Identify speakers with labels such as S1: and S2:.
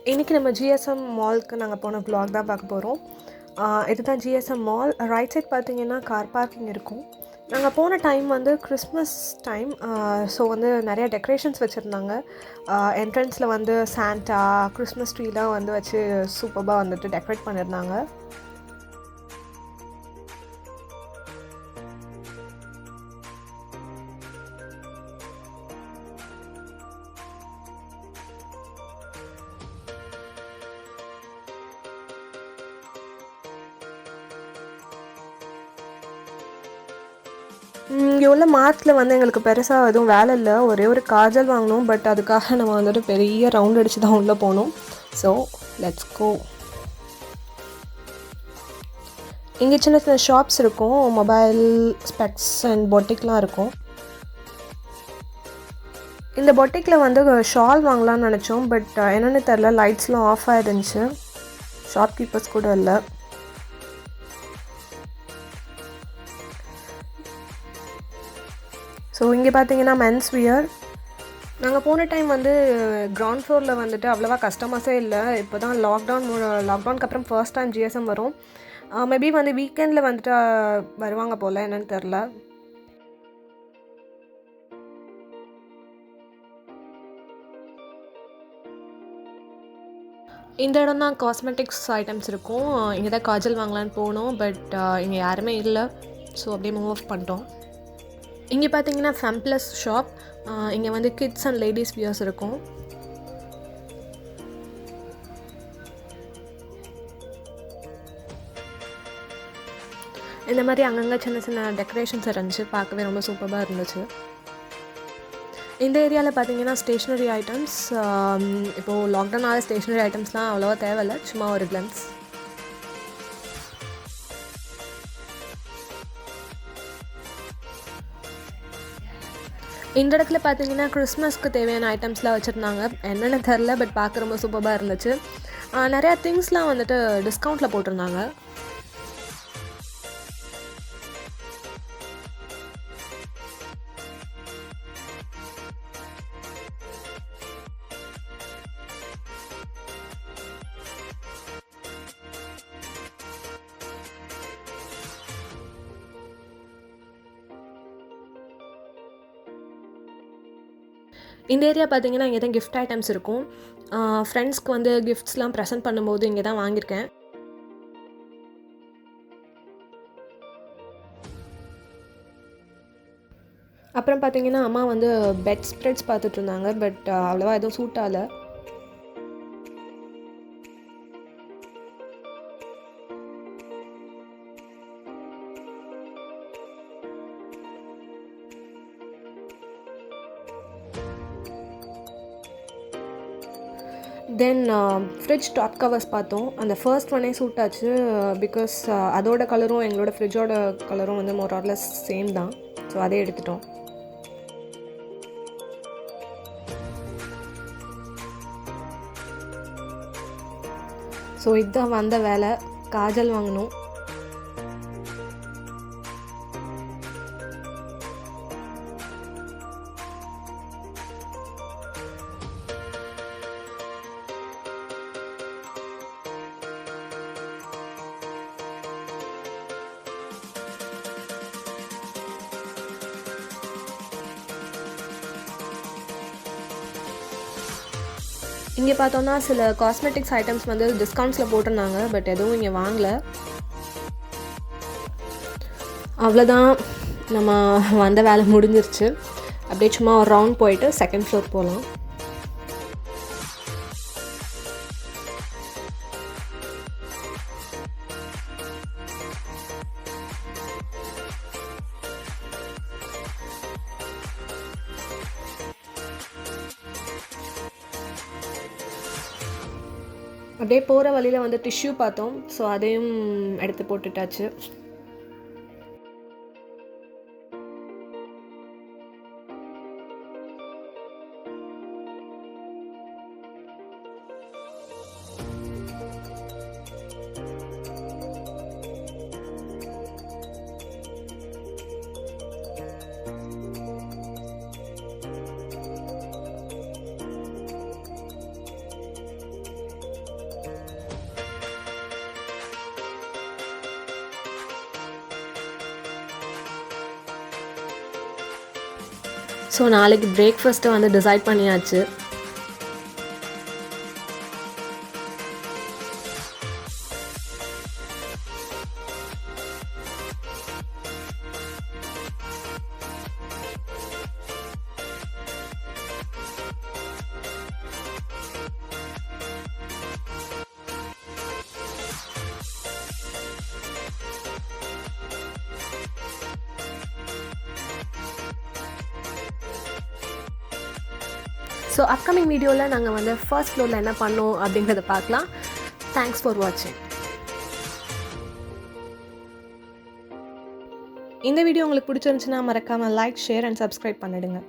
S1: இன்றைக்கி நம்ம ஜிஎஸ்எம் மாலுக்கு நாங்கள் போன வ்ளாக் தான் பார்க்க போகிறோம். இதுதான் ஜிஎஸ்எம் மால். ரைட் சைட் பார்த்தீங்கன்னா கார் பார்க்கிங் இருக்கும். நாங்கள் போன டைம் வந்து கிறிஸ்மஸ் டைம். ஸோ வந்து நிறையா டெக்கரேஷன்ஸ் வச்சுருந்தாங்க. என்ட்ரன்ஸில் வந்து சாண்டா, கிறிஸ்மஸ் ட்ரீலாம் வந்து வச்சு சூப்பராக வந்துட்டு டெக்கரேட் பண்ணியிருந்தாங்க. இங்கே உள்ள மார்ட்டில் வந்து எங்களுக்கு பெருசாக எதுவும் வேலை இல்லை. ஒரே ஒரு காஜல் வாங்கினோம். பட் அதுக்காக நம்ம வந்துட்டு பெரிய ரவுண்ட் அடித்து தான் உள்ளே போனோம். So let's go. இங்கே சின்ன சின்ன ஷாப்ஸ் இருக்கும். மொபைல், ஸ்பெக்ஸ் அண்ட் பொட்டிக்லாம் இருக்கும். இந்த பொட்டிக்கில் வந்து ஷால் வாங்கலாம்னு நினச்சோம். பட் என்னென்னு தெரில, லைட்ஸ்லாம் ஆஃப் ஆகிருந்துச்சு. ஷாப்கீப்பர்ஸ் கூட இல்லை. ஸோ இங்கே பார்த்தீங்கன்னா மென்ஸ் வியர். நாங்கள் போன டைம் வந்து கிரவுண்ட் ஃப்ளோரில் வந்துட்டு அவ்வளோவா கஸ்டமர்ஸே இல்லை. இப்போ தான் லாக்டவுனுக்கு அப்புறம் ஃபர்ஸ்ட் டைம் ஜிஎஸ்எம் வரும். மேபி வந்து வீக்கெண்டில் வந்துட்டு வருவாங்க போல், என்னென்னு தெரில. இந்த இடம் தான் காஸ்மெட்டிக்ஸ் ஐட்டம்ஸ் இருக்கும். இங்கே தான் காஜல் வாங்கலான்னு போனோம். பட் இங்கே யாருமே இல்லை. ஸோ அப்படியே மூவ் ஆஃப் பண்ணிட்டோம். இங்கே பார்த்தீங்கன்னா ஃபெம்ப்ளஸ் ஷாப். இங்கே வந்து கிட்ஸ் அண்ட் லேடிஸ் வியர்ஸ் இருக்கும். இந்த மாதிரி அங்கங்கே சின்ன சின்ன டெக்கரேஷன்ஸ் இருந்துச்சு. பார்க்கவே ரொம்ப சூப்பராக இருந்துச்சு. இந்த ஏரியாவில் பார்த்தீங்கன்னா ஸ்டேஷ்னரி ஐட்டம்ஸ். இப்போது லாக்டவுனால் ஸ்டேஷ்னரி ஐட்டம்ஸ்லாம் அவ்வளோவா தேவையில்லை, சும்மா ஒரு கிளன்ஸ். இந்த இடத்துல பார்த்தீங்கன்னா கிறிஸ்மஸ்க்கு தேவையான ஐட்டம்ஸ்லாம் வச்சுருந்தாங்க. என்னென்னு தெரில, பட் பார்க்க ரொம்ப சூப்பராக இருந்துச்சு. நிறையா திங்ஸ்லாம் வந்துட்டு டிஸ்கவுண்ட்டில் போட்டிருந்தாங்க. இந்த ஏரியா பார்த்தீங்கன்னா இங்கே தான் கிஃப்ட் ஐட்டம்ஸ் இருக்கும். ஃப்ரெண்ட்ஸ்க்கு வந்து கிஃப்ட்ஸ்லாம் ப்ரெசென்ட் பண்ணும்போது இங்கே தான் வாங்கியிருக்கேன். அப்புறம் பார்த்தீங்கன்னா அம்மா வந்து பெட் ஸ்ப்ரெட்ஸ் பார்த்துட்டு இருந்தாங்க. பட் அவ்வளோவா எதுவும் சூட் ஆகலை. தென் ஃப்ரிட்ஜ் டாப் கவர்ஸ் பார்த்தோம். அந்த ஃபர்ஸ்ட் ஒன்னே சூட் ஆச்சு. பிகாஸ் அதோட கலரும் எங்களோட ஃப்ரிட்ஜோட கலரும் வந்து மோர் ஆர் லெஸ் சேம் தான். ஸோ அதே எடுத்துட்டோம். ஸோ இதுதான் வந்த வேலை. காஜல் வாங்கணும். இங்கே பார்த்தோன்னா சில காஸ்மெட்டிக்ஸ் ஐட்டம்ஸ் வந்து டிஸ்கவுண்ட்ஸில் போட்டிருந்தாங்க. பட் எதுவும் இங்கே வாங்கலை. அவ்வளோதான், நம்ம வந்த வேலை முடிஞ்சிருச்சு. அப்படியே சும்மா ஒரு ரவுண்ட் போயிட்டு செகண்ட் ஃப்ளோர் போகலாம். அப்படியே போகிற வழியில் வந்து டிஷ்யூ பார்த்தோம். ஸோ அதையும் எடுத்து போட்டுட்டாச்சு. ஸோ நாளைக்கு பிரேக்ஃபாஸ்ட்டை வந்து டிசைட் பண்ணியாச்சு. ஸோ அப்கமிங் வீடியோவில் நாங்கள் வந்து ஃபர்ஸ்ட் ஃப்ளோரில் என்ன பண்ணோம் அப்படிங்கிறத பார்க்கலாம். தேங்க்ஸ் ஃபார் வாட்சிங். இந்த வீடியோ உங்களுக்கு பிடிச்சிருந்துச்சுன்னா மறக்காமல் லைக், ஷேர் அண்ட் சப்ஸ்கிரைப் பண்ணிடுங்க.